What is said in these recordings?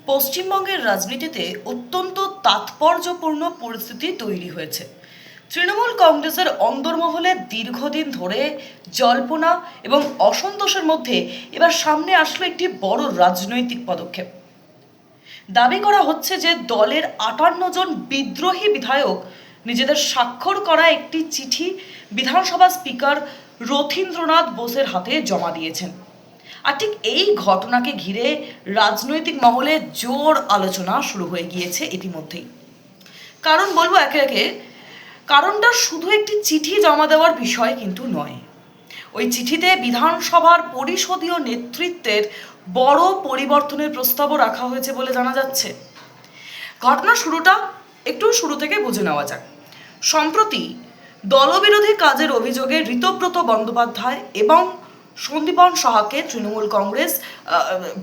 পশ্চিমবঙ্গের রাজনীতিতে অত্যন্ত তাৎপর্যপূর্ণ পরিস্থিতি তৈরি হয়েছে। তৃণমূল কংগ্রেসের অন্দরমহলে দীর্ঘদিন ধরে জল্পনা এবং অসন্তোষের মধ্যে এবার সামনে আসলো একটি বড় রাজনৈতিক পদক্ষেপ। দাবি করা হচ্ছে যে দলের ৫৮ জন বিদ্রোহী বিধায়ক নিজেদের স্বাক্ষর করা একটি চিঠি বিধানসভা স্পিকার রথীন্দ্রনাথ বোসের হাতে জমা দিয়েছেন। আর ঠিক এই ঘটনাকে ঘিরে রাজনৈতিক মহলে জোর আলোচনা শুরু হয়ে গিয়েছে ইতিমধ্যেই। কারণ বলবো একে একে, কারণটা শুধু একটি চিঠি জমা দেওয়ার বিষয় কিন্তু নয়। ওই চিঠিতে বিধানসভার পরিষদীয় নেতৃত্বের বড় পরিবর্তনের প্রস্তাবও রাখা হয়েছে বলে জানা যাচ্ছে। ঘটনার শুরুটা একটু শুরু থেকে বুঝে নেওয়া যাক। সম্প্রতি দলবিরোধী কাজের অভিযোগে ঋতব্রত বন্দ্যোপাধ্যায় এবং সন্দীপন সাহাকে তৃণমূল কংগ্রেস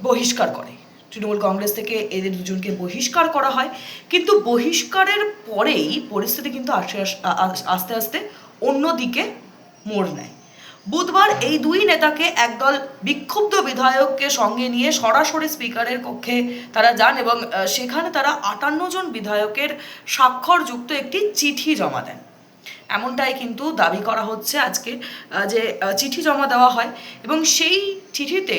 বহিষ্কার করে। তৃণমূল কংগ্রেস থেকে এদের দুজনকে বহিষ্কার করা হয়, কিন্তু বহিষ্কারের পরেই পরিস্থিতি কিন্তু আস্তে আস্তে অন্যদিকে মোড় নেয়। বুধবার এই দুই নেতাকে একদল বিক্ষুব্ধ বিধায়ককে সঙ্গে নিয়ে সরাসরি স্পিকারের কক্ষে তারা যান এবং সেখানে তারা ৫৮ জন বিধায়কের স্বাক্ষরযুক্ত একটি চিঠি জমা দেন। এমনটাই কিন্তু দাবি করা হচ্ছে আজকে, যে চিঠি জমা দেওয়া হয় এবং সেই চিঠিতে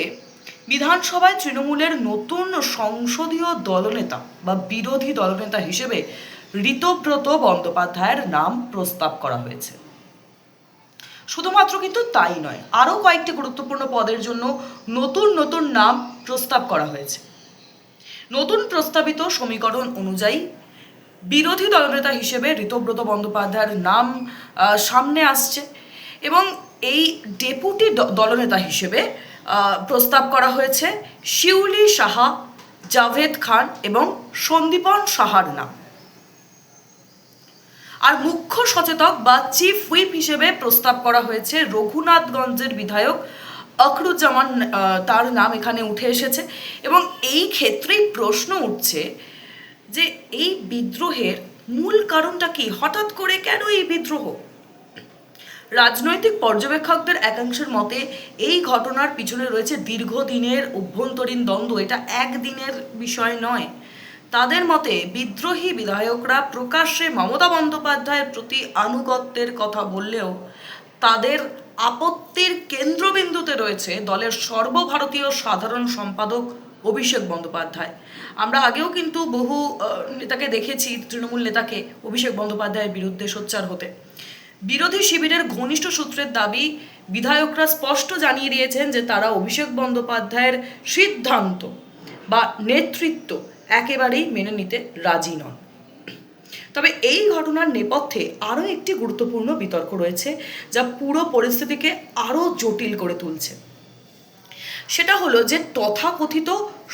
বিধানসভায় তৃণমূলের নতুন সংসদীয় দলনেতা বা বিরোধী দলনেতা হিসেবে ঋতব্রত বন্দ্যোপাধ্যায়ের নাম প্রস্তাব করা হয়েছে। শুধুমাত্র কিন্তু তাই নয়, আরও কয়েকটি গুরুত্বপূর্ণ পদের জন্য নতুন নতুন নাম প্রস্তাব করা হয়েছে। নতুন প্রস্তাবিত সমীকরণ অনুযায়ী বিরোধী দলনেতা হিসেবে ঋতব্রত বন্দ্যোপাধ্যায়ের নাম সামনে আসছে এবং এই ডেপুটি দলনেতা হিসেবে প্রস্তাব করা হয়েছে শিউলি সাহা, জাভেদ খান এবং সন্দীপন সাহার নাম। আর মুখ্য সচেতক বা চিফ হুইপ হিসেবে প্রস্তাব করা হয়েছে রঘুনাথগঞ্জের বিধায়ক আখরুজ্জামান, তার নাম এখানে উঠে এসেছে। এবং এই ক্ষেত্রেই প্রশ্ন উঠছে যে এই বিদ্রোহের মূল কারণটা কি? হঠাৎ করে কেন এই বিদ্রোহ? রাজনৈতিক পর্যবেক্ষকদের একাংশের মতে এই ঘটনার পিছনে রয়েছে দীর্ঘদিনের অভ্যন্তরীণ দ্বন্দ্ব। এটা একদিনের বিষয় নয়। তাদের মতে বিদ্রোহী বিধায়করা প্রকাশ্যে মমতা বন্দ্যোপাধ্যায়ের প্রতি আনুগত্যের কথা বললেও তাদের আপত্তির কেন্দ্রবিন্দুতে রয়েছে দলের সর্বভারতীয় সাধারণ সম্পাদক অভিষেক বন্দ্যোপাধ্যায়। আমরা আগেও কিন্তু বহু নেতাকে দেখেছি, তৃণমূল নেতাকে অভিষেক বন্দ্যোপাধ্যায়ের বিরুদ্ধে সোচ্চার হতে। বিরোধী শিবিরের ঘনিষ্ঠ সূত্রের দাবি, বিধায়করা স্পষ্ট জানিয়ে দিয়েছেন যে তারা অভিষেক বন্দ্যোপাধ্যায়ের সিদ্ধান্ত বা নেতৃত্ব একেবারেই মেনে নিতে রাজি নন। তবে এই ঘটনার নেপথ্যে আরও একটি গুরুত্বপূর্ণ বিতর্ক রয়েছে, যা পুরো পরিস্থিতিকে আরও জটিল করে তুলছে। সেটা হলো যে তথাকথিত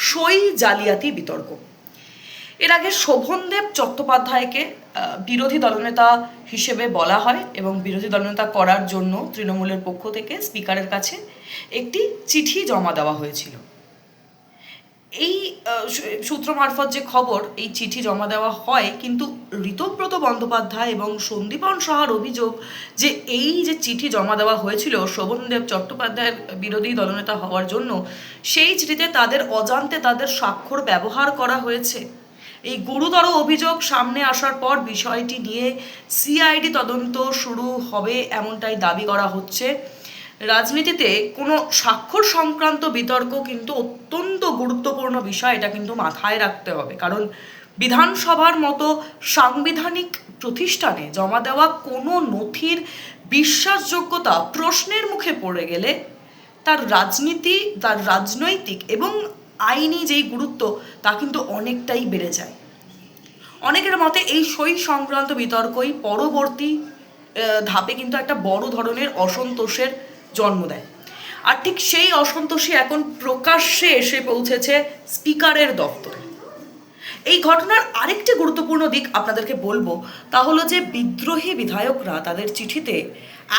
সই জালিয়াতি বিতর্ক। এর আগে শোভনদেব চট্টোপাধ্যায়কে বিরোধী দলনেতা হিসেবে বলা হয় এবং বিরোধী দলনেতা করার জন্য তৃণমূলের পক্ষ থেকে স্পিকারের কাছে একটি চিঠি জমা দেওয়া হয়েছিল। এই সূত্র মারফত যে খবর, এই চিঠি জমা দেওয়া হয়, কিন্তু ঋতব্রত বন্দ্যোপাধ্যায় এবং সন্দীপন সাহার অভিযোগ যে এই যে চিঠি জমা দেওয়া হয়েছিল শোভনদেব চট্টোপাধ্যায়ের বিরোধী দলনেতা হওয়ার জন্য, সেই চিঠিতে তাদের অজান্তে তাদের স্বাক্ষর ব্যবহার করা হয়েছে। এই গুরুতর অভিযোগ সামনে আসার পর বিষয়টি নিয়ে সিআইডি তদন্ত শুরু হবে এমনটাই দাবি করা হচ্ছে। রাজনীতিতে কোনো স্বাক্ষর সংক্রান্ত বিতর্ক কিন্তু অত্যন্ত গুরুত্বপূর্ণ বিষয়, এটা কিন্তু মাথায় রাখতে হবে। কারণ বিধানসভার মতো সাংবিধানিক প্রতিষ্ঠানে জমা দেওয়া কোনো নথির বিশ্বাসযোগ্যতা প্রশ্নের মুখে পড়ে গেলে তার রাজনৈতিক এবং আইনি যেই গুরুত্ব তা কিন্তু অনেকটাই বেড়ে যায়। অনেকের মতে এই সই সংক্রান্ত বিতর্কই পরবর্তী ধাপে কিন্তু একটা বড় ধরনের অসন্তোষের জন্ম দেয়। আর ঠিক সেই অসন্তোষই এখন প্রকাশ্যে এসে পৌঁছেছে স্পিকারের দপ্তরে। এই ঘটনার আরেকটি গুরুত্বপূর্ণ দিক আপনাদেরকে বলবো, তা হলো যে বিদ্রোহী বিধায়করা তাদের চিঠিতে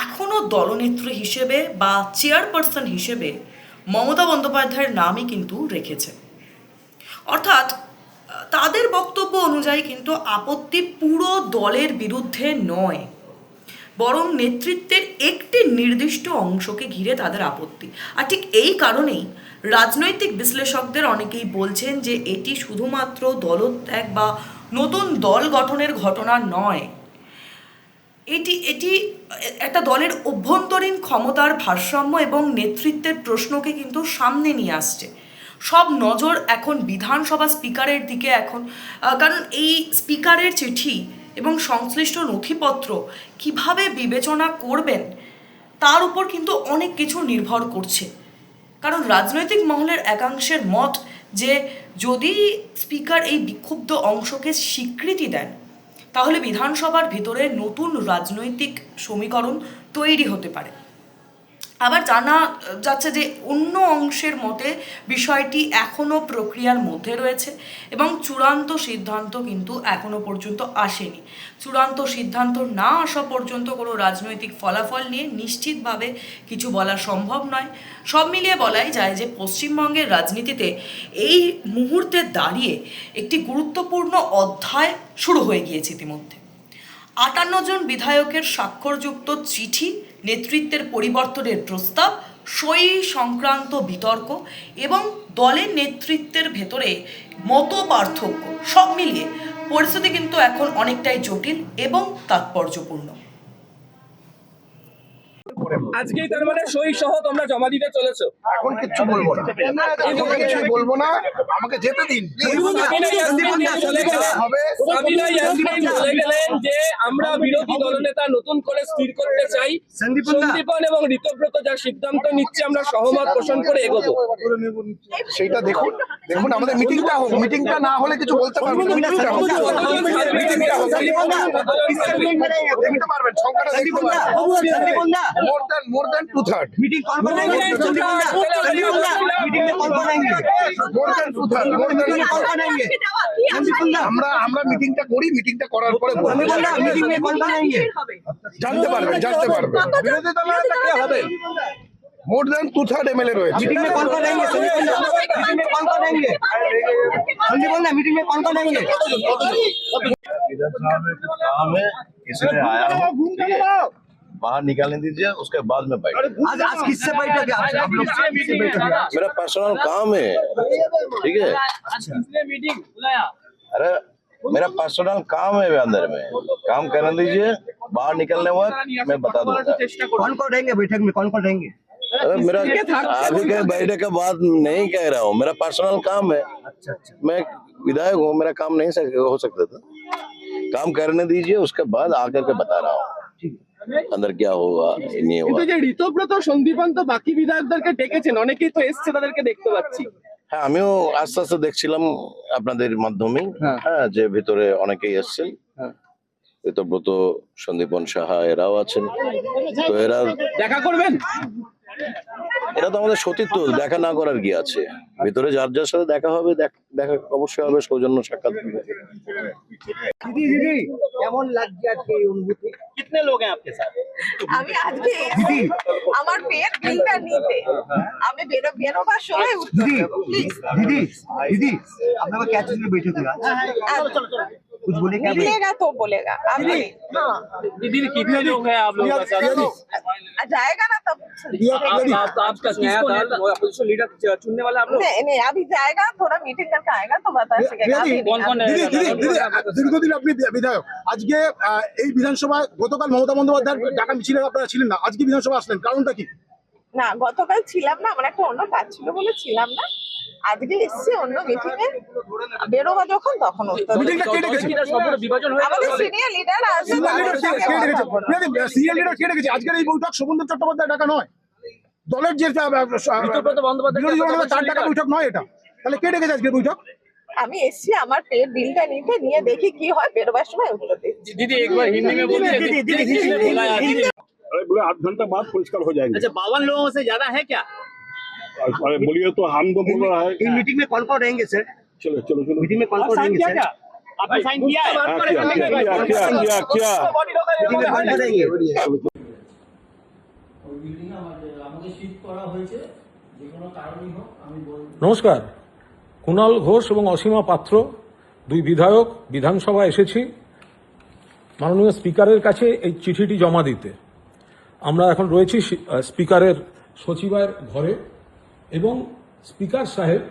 এখনও দলনেত্রী হিসেবে বা চেয়ারপারসন হিসেবে মমতা বন্দ্যোপাধ্যায়ের নামই কিন্তু রেখেছে। অর্থাৎ তাদের বক্তব্য অনুযায়ী কিন্তু আপত্তি পুরো দলের বিরুদ্ধে নয়, বরং নেতৃত্বের একটি নির্দিষ্ট অংশকে ঘিরে তাদের আপত্তি। আর ঠিক এই কারণেই রাজনৈতিক বিশ্লেষকদের অনেকেই বলছেন যে এটি শুধুমাত্র দলত্যাগ বা নতুন দল গঠনের ঘটনা নয়, এটি একটা দলের অভ্যন্তরীণ ক্ষমতার ভারসাম্য এবং নেতৃত্বের প্রশ্নকে কিন্তু সামনে নিয়ে আসছে। সব নজর এখন বিধানসভা স্পিকারের দিকে এখন, কারণ এই স্পিকারের চিঠি এবং সংশ্লিষ্ট নথিপত্র কিভাবে বিবেচনা করবেন তার উপর কিন্তু অনেক কিছু নির্ভর করছে। কারণ রাজনৈতিক মহলের একাংশের মত যে যদি স্পিকার এই বিক্ষুব্ধ অংশকে স্বীকৃতি দেন তাহলে বিধানসভার ভিতরে নতুন রাজনৈতিক সমীকরণ তৈরি হতে পারে। আবার জানা যাচ্ছে যে অন্য অংশের মতে বিষয়টি এখনও প্রক্রিয়ার মধ্যে রয়েছে এবং চূড়ান্ত সিদ্ধান্ত কিন্তু এখনও পর্যন্ত আসেনি। চূড়ান্ত সিদ্ধান্ত না আসা পর্যন্ত কোনো রাজনৈতিক ফলাফল নিয়ে নিশ্চিতভাবে কিছু বলা সম্ভব নয়। সব মিলিয়ে বলাই যায় যে পশ্চিমবঙ্গের রাজনীতিতে এই মুহূর্তে দাঁড়িয়ে একটি গুরুত্বপূর্ণ অধ্যায় শুরু হয়ে গিয়েছে ইতিমধ্যে। 58 জন বিধায়কের স্বাক্ষরযুক্ত চিঠি, নেতৃত্বের পরিবর্তনের প্রস্তাব, সই সংক্রান্ত বিতর্ক এবং দলের নেতৃত্বের ভেতরে মত পার্থক্য সব মিলিয়ে পরিস্থিতি কিন্তু এখন অনেকটাই জটিল এবং তাৎপর্যপূর্ণ। আজকেই তার মানে সই সহ তোমরা জমা দিতে চলেছো? এখন কিচ্ছু বলবো না, এখন কিছু বলবো না, আমাকে যেতে দিন। বলে গেলেন যে আমরা বিরোধী দলনেতা নতুন করে স্থির করতে চাই, সন্দীপন এবং ঋতব্রত যা সিদ্ধান্ত নিচ্ছে আমরা সহমত পোষণ করে এগোবো। সেইটা দেখুন, আমাদের মিটিংটা হোক, মিটিংটা না হলে কিছু বলতে পারবেন না। দেখতে পারবেন সংখ্যাটা, দেখতে পারবেন more than 2/3 मीटिंग कौन बनाएंगे? मीटिंग में कौन बनाएंगे? more than 2/3 कौन बनाएंगे? আমরা মিটিংটা করি, মিটিংটা করার পরে मीटिंग में कौन बनाएंगे জানতে পারবেন। বিরোধী দলের কে হবে? more than 2/3 এমএলএ রয়েছে। मीटिंग में कौन बनाएंगे? मीटिंग में कौन बनाएंगे? संदीप बोलना मीटिंग में कौन बनाएंगे? विधानसभा में कुछ काम है इसलिए आया हूँ, ठीक है? बाहर निकालने दीजिए, उसके बाद में बैठ। आज किससे बैठक है? आप लोग किससे बैठक है? मेरा पर्सनल काम है, ठीक है? मीटिंग बुलाया? अरे मेरा पर्सनल काम है अंदर में, काम करने दीजिए, बाहर निकलने वक्त मैं बता दूंगा। कौन रहेंगे बैठक में? कौन रहेंगे? अरे मेरा अभी के बैठक के बाद नहीं कह रहा हूँ, मेरा पर्सनल काम है। मैं विधायक हूँ, मेरा काम नहीं हो सकता था। काम करने दीजिए, उसके बाद आकर के बता रहा हूँ अंदर क्या होगा नहीं होगा। কিন্তু যে ঋতব্রত সন্দীপন তো বাকি বিধায়কদেরকে ডেকেছেন, অনেকেই তো এসছে, তাদেরকে দেখতে পাচ্ছি। হ্যাঁ, আমিও আস্তে আস্তে দেখছিলাম আপনাদের মাধ্যমে, হ্যাঁ, যে ভিতরে অনেকেই এসছেন। ঋতব্রত, সন্দীপন সাহা এরাও আছেন, তো এরা দেখা করবেন। এটা তো আমাদের সতীত্ব, দেখা না করার কি আছে? ভিতরে যার যার সাথে দেখা হবে, দেখা অবশ্যই হবে, সৌজন্য সাক্ষাৎ। দিদি কেমন লাগছে আজকে এই অনুভূতি? कितने लोग हैं आपके साथ? আমি আজকে এসেছি আমার পেট বিলটা নিতে। আমি বেরোবার সময় উত্তর দেবো, প্লিজ। दीदी आप लोग क्या चीज में बैठे थे आज? कुछ बोले क्या? मिलेगा तो बोलेगा। अभी हाँ दीदी कितने लोग हैं आप लोग? जाएगा ना तब। आपका किसको अपोजिशन लीडर चुनने वाला आप लोग? नहीं अभी जाएगा, थोड़ा मीटिंग करके आएगा तो बता सकेगा। कौन कौन দীর্ঘদিন আপনি বিধায়ক, আজকে এই বিধানসভায় গতকাল মমতা বন্দ্যোপাধ্যায়ের ডাকা মিছিলে আপনারা ছিলেন না, আজকে বিধানসভা আসলেন, কারণটা কি? না গতকাল ছিলাম না, আমার একটা অন্য কাজ ছিল বলে ছিলাম না। আজকে এসেছি অন্য মিটিং এ, বেরোবা যখন তখন উত্তর দেব। মিটিংটা কে ডেকেছে? বিভাজন হয়ে আমাদের সিনিয়র লিডার আছে, সিনিয়র লিডার কে ডেকেছে? আজকের এই বৈঠক শোভনদেব চট্টোপাধ্যায় ডাকা নয়, দলের যে বিরোধী দলের তার ডাকা বৈঠক নয় এটা। তাহলে কে ডেকেছে আজকের বৈঠক? আমি এসেছি আমার পেট বিলটা নিতে, নিয়ে দেখি কি হয়, বেরোবার সময় উত্তর দিচ্ছি। दीदी एक बार हिंदी में बोलिए। अरे बोले 8 घंटा बाद परिष्कार हो जाएंगे। अच्छा 52 लोगों से ज्यादा है क्या? अरे बोलिए तो हम तो बोल रहा है। इन मीटिंग में कौन रहेंगे सर? चलो मीटिंग में कौन रहेंगे सर? आपने साइन किया है? क्या मीटिंग में कौन रहेंगे? নমস্কার, কুণাল ঘোষ এবং অসীমা পাত্র, দুই বিধায়ক বিধানসভা এসেছি মাননীয় স্পিকারের কাছে এই চিঠিটি জমা দিতে। আমরা এখন রয়েছি স্পিকারের সচিবালয়ের ঘরে এবং স্পিকার সাহেব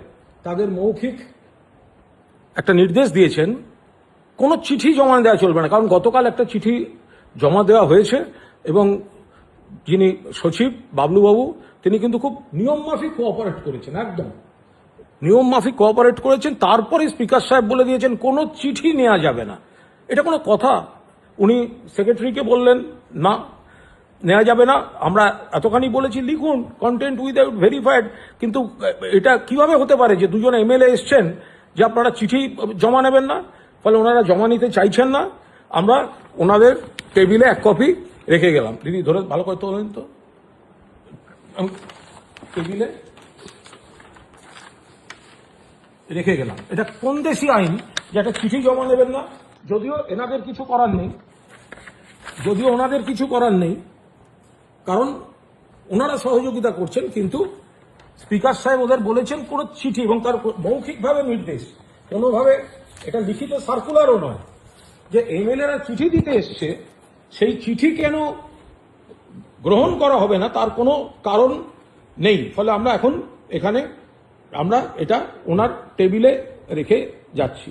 তাদের মৌখিক একটা নির্দেশ দিয়েছেন, কোনো চিঠি জমা দেওয়া চলবে না, কারণ গতকাল একটা চিঠি জমা দেওয়া হয়েছে এবং যিনি সচিব বাবলুবাবু তিনি কিন্তু খুব নিয়মমাফিক কোঅপারেট করেছেন, একদম নিয়মমাফিক কোঅপারেট করেছেন। তারপরে স্পিকার সাহেব বলে দিয়েছেন কোনো চিঠি নেওয়া যাবে না। এটা কোনো কথা? উনি সেক্রেটারিকে বললেন না নেওয়া যাবে না, আমরা এতখানি বলেছি লিখুন কন্টেন্ট উইদাউট ভেরিফাইড, কিন্তু এটা কিভাবে হতে পারে যে দুজন এমএলএ এসছেন যে আপনারা চিঠি জমা নেবেন না, ফলে ওনারা জমা নিতে চাইছেন না। আমরা ওনাদের টেবিলে এক কপি রেখে গেলাম। দিদি ধরে ভালো করে তোলেন তো, টেবিলে রেখে গেলাম। এটা কোন দেশি আইন যে একটা চিঠি জমা নেবেন না? যদিও ওনাদের কিছু করার নেই, কারণ ওনারা সহযোগিতা করছেন, কিন্তু স্পিকার সাহেব ওদের বলেছেন কোনো চিঠি, এবং তার মৌখিকভাবে নির্দেশ, কোনোভাবে এটা লিখিত সার্কুলারও নয় যে এমএলএরা চিঠি দিতে এসছে, সেই চিঠি কেন গ্রহণ করা হবে না তার কোনো কারণ নেই। ফলে আমরা এখন এখানে আমরা এটা ওনার টেবিলে রেখে যাচ্ছি।